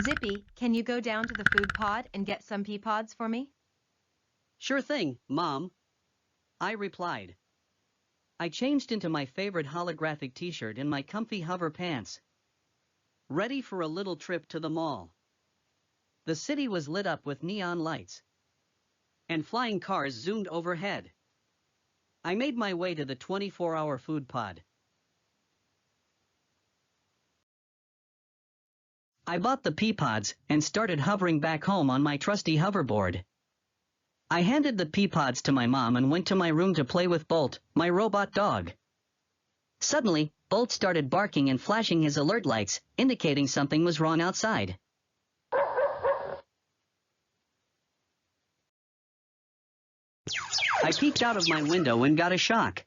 Zippy, can you go down to the food pod and get some peapods for me? Sure thing, Mom, I replied. I changed into my favorite holographic t-shirt and my comfy hover pants, ready for a little trip to the mall. The city was lit up with neon lights, and flying cars zoomed overhead. I made my way to the 24-hour food pod. I bought the peapods and started hovering back home on my trusty hoverboard. I handed the peapods to my mom and went to my room to play with Bolt, my robot dog. Suddenly, Bolt started barking and flashing his alert lights, indicating something was wrong outside. I peeked out of my window and got a shock.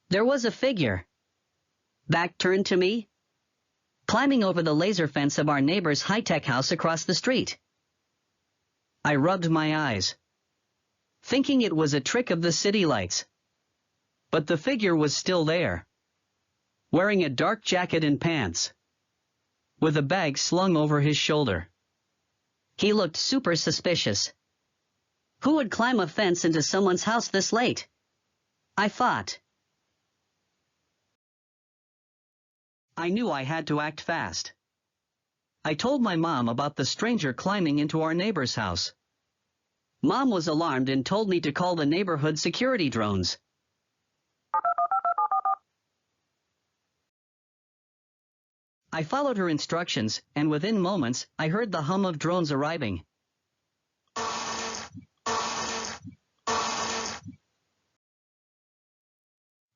There was a figure, back turned to me, climbing over the laser fence of our neighbor's high-tech house across the street. I rubbed my eyes, thinking it was a trick of the city lights. But the figure was still there, wearing a dark jacket and pants, with a bag slung over his shoulder. He looked super suspicious. Who would climb a fence into someone's house this late? I thought. I knew I had to act fast. I told my mom about the stranger climbing into our neighbor's house. Mom was alarmed and told me to call the neighborhood security drones. I followed her instructions, and within moments, I heard the hum of drones arriving.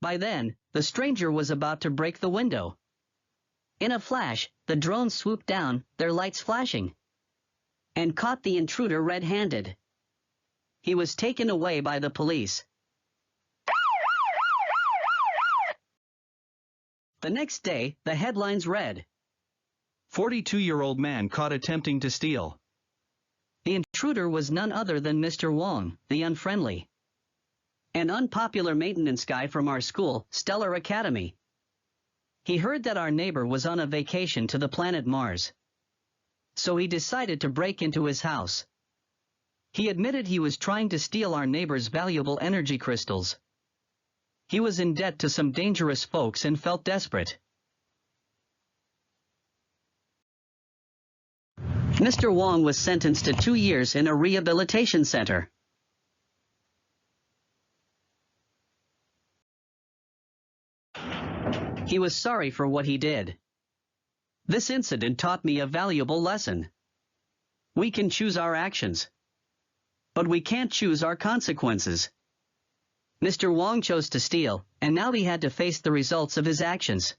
By then, the stranger was about to break the window. In a flash, the drones swooped down, their lights flashing, and caught the intruder red-handed. He was taken away by the police. The next day, the headlines read, 42-year-old man caught attempting to steal. The intruder was none other than Mr. Wong, the unfriendly, an unpopular maintenance guy from our school, Stellar Academy. He heard that our neighbor was on a vacation to the planet Mars, so he decided to break into his house. He admitted he was trying to steal our neighbor's valuable energy crystals. He was in debt to some dangerous folks and felt desperate. Mr. Wong was sentenced to 2 years in a rehabilitation center. He was sorry for what he did. This incident taught me a valuable lesson. We can choose our actions, but we can't choose our consequences. Mr. Wong chose to steal, and now he had to face the results of his actions.